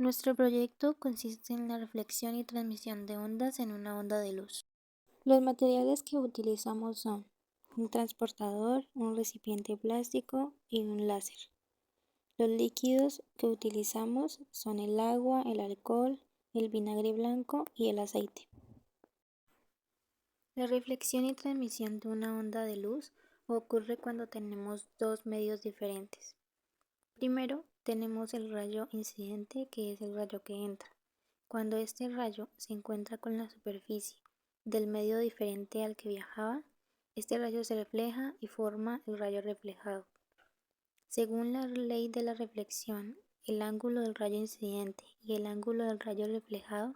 Nuestro proyecto consiste en la reflexión y transmisión de ondas en una onda de luz. Los materiales que utilizamos son un transportador, un recipiente plástico y un láser. Los líquidos que utilizamos son el agua, el alcohol, el vinagre blanco y el aceite. La reflexión y transmisión de una onda de luz ocurre cuando tenemos dos medios diferentes. Primero, tenemos el rayo incidente, que es el rayo que entra. Cuando este rayo se encuentra con la superficie del medio diferente al que viajaba, este rayo se refleja y forma el rayo reflejado. Según la ley de la reflexión, el ángulo del rayo incidente y el ángulo del rayo reflejado,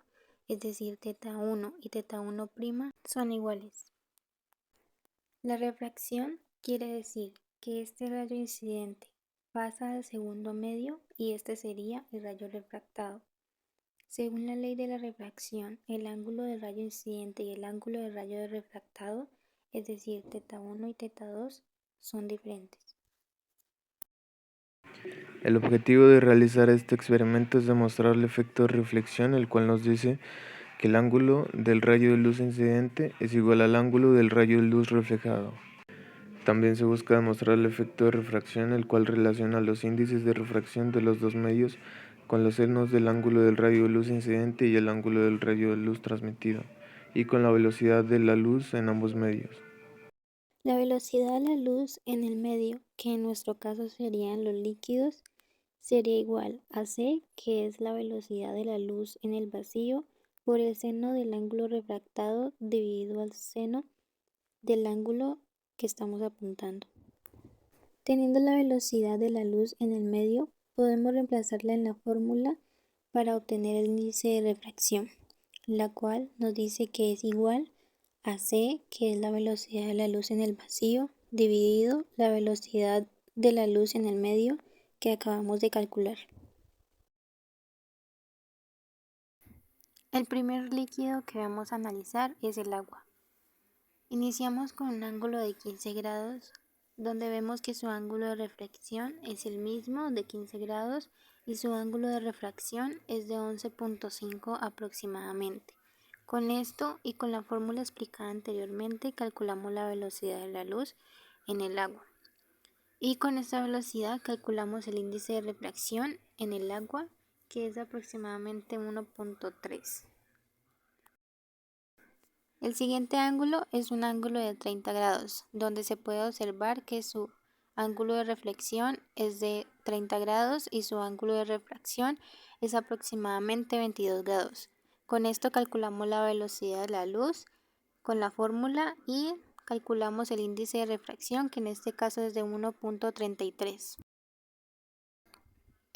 es decir, θ1 y θ1', son iguales. La refracción quiere decir que este rayo incidente pasa al segundo medio y este sería el rayo refractado. Según la ley de la refracción, el ángulo del rayo incidente y el ángulo del rayo refractado, es decir, θ1 y θ2, son diferentes. El objetivo de realizar este experimento es demostrar el efecto de reflexión, el cual nos dice que el ángulo del rayo de luz incidente es igual al ángulo del rayo de luz reflejado. También se busca demostrar el efecto de refracción, el cual relaciona los índices de refracción de los dos medios con los senos del ángulo del rayo de luz incidente y el ángulo del rayo de luz transmitido, y con la velocidad de la luz en ambos medios. La velocidad de la luz en el medio, que en nuestro caso serían los líquidos, sería igual a c, que es la velocidad de la luz en el vacío, por el seno del ángulo refractado dividido al seno del ángulo que estamos apuntando. Teniendo la velocidad de la luz en el medio, podemos reemplazarla en la fórmula para obtener el índice de refracción, la cual nos dice que es igual a c, que es la velocidad de la luz en el vacío, dividido la velocidad de la luz en el medio que acabamos de calcular. El primer líquido que vamos a analizar es el agua. Iniciamos con un ángulo de 15 grados, donde vemos que su ángulo de reflexión es el mismo de 15 grados y su ángulo de refracción es de 11.5 aproximadamente. Con esto y con la fórmula explicada anteriormente calculamos la velocidad de la luz en el agua. Y con esta velocidad calculamos el índice de refracción en el agua, que es aproximadamente 1.3. El siguiente ángulo es un ángulo de 30 grados, donde se puede observar que su ángulo de reflexión es de 30 grados y su ángulo de refracción es aproximadamente 22 grados. Con esto calculamos la velocidad de la luz con la fórmula y calculamos el índice de refracción, que en este caso es de 1.33.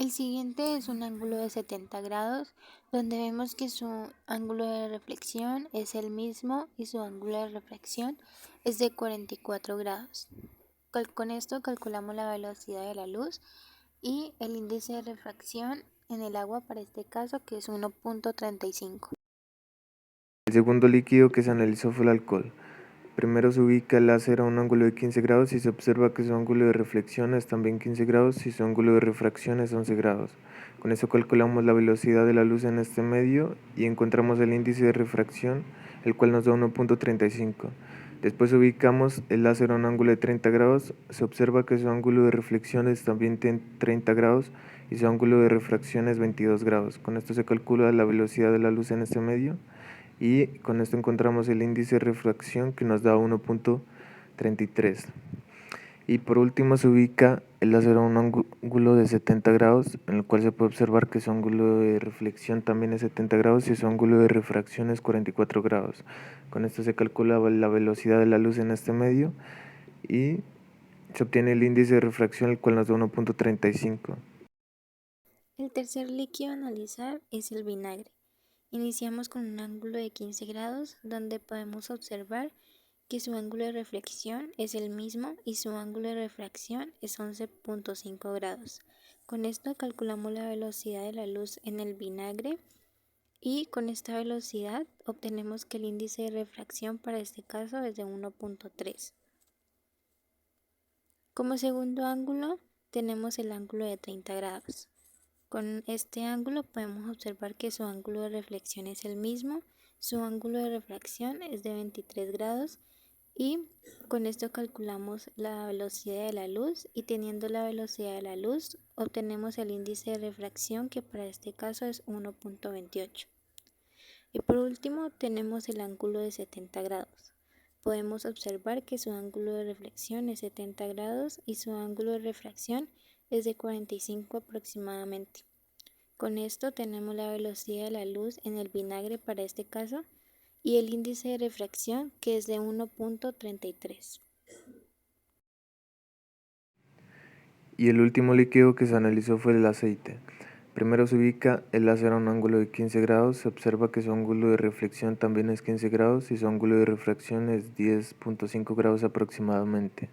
El siguiente es un ángulo de 70 grados, donde vemos que su ángulo de reflexión es el mismo y su ángulo de refracción es de 44 grados. Con esto calculamos la velocidad de la luz y el índice de refracción en el agua para este caso, que es 1.35. El segundo líquido que se analizó fue el alcohol. Primero se ubica el láser a un ángulo de 15 grados y se observa que su ángulo de reflexión es también 15 grados y su ángulo de refracción es 11 grados. Con eso calculamos la velocidad de la luz en este medio y encontramos el índice de refracción, el cual nos da 1.35. Después ubicamos el láser a un ángulo de 30 grados, se observa que su ángulo de reflexión es también 30 grados y su ángulo de refracción es 22 grados. Con esto se calcula la velocidad de la luz en este medio y con esto encontramos el índice de refracción, que nos da 1.33. Y por último se ubica el láser a un ángulo de 70 grados, en el cual se puede observar que su ángulo de reflexión también es 70 grados y su ángulo de refracción es 44 grados. Con esto se calcula la velocidad de la luz en este medio y se obtiene el índice de refracción, el cual nos da 1.35. El tercer líquido a analizar es el vinagre. Iniciamos con un ángulo de 15 grados, donde podemos observar que su ángulo de reflexión es el mismo y su ángulo de refracción es 11.5 grados. Con esto calculamos la velocidad de la luz en el vinagre y con esta velocidad obtenemos que el índice de refracción para este caso es de 1.3. Como segundo ángulo tenemos el ángulo de 30 grados. Con este ángulo podemos observar que su ángulo de reflexión es el mismo, su ángulo de refracción es de 23 grados y con esto calculamos la velocidad de la luz y teniendo la velocidad de la luz obtenemos el índice de refracción que para este caso es 1.28. Y por último tenemos el ángulo de 70 grados. Podemos observar que su ángulo de reflexión es 70 grados y su ángulo de refracción es de 45 aproximadamente. Con esto tenemos la velocidad de la luz en el vinagre para este caso y el índice de refracción que es de 1.33. Y el último líquido que se analizó fue el aceite. Primero se ubica el láser a un ángulo de 15 grados, se observa que su ángulo de reflexión también es 15 grados y su ángulo de refracción es 10.5 grados aproximadamente.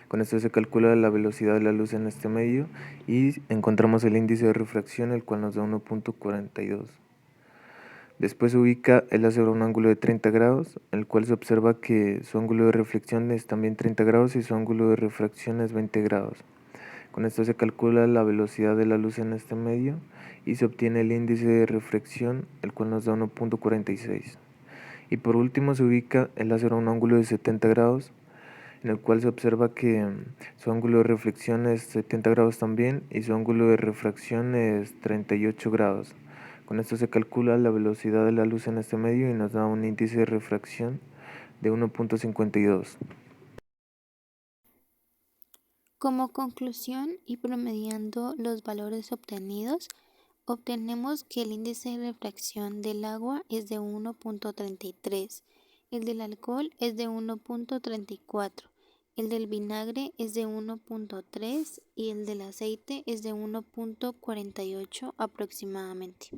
Con esto se calcula la velocidad de la luz en este medio y encontramos el índice de refracción, el cual nos da 1.42. Después se ubica el láser a un ángulo de 30 grados, el cual se observa que su ángulo de reflexión es también 30 grados y su ángulo de refracción es 20 grados. Con esto se calcula la velocidad de la luz en este medio y se obtiene el índice de refracción, el cual nos da 1.46. Y por último se ubica el láser a un ángulo de 70 grados, en el cual se observa que su ángulo de reflexión es 70 grados también y su ángulo de refracción es 38 grados. Con esto se calcula la velocidad de la luz en este medio y nos da un índice de refracción de 1.52. Como conclusión y promediando los valores obtenidos, obtenemos que el índice de refracción del agua es de 1.33, el del alcohol es de 1.34, el del vinagre es de 1.3 y el del aceite es de 1.48 aproximadamente.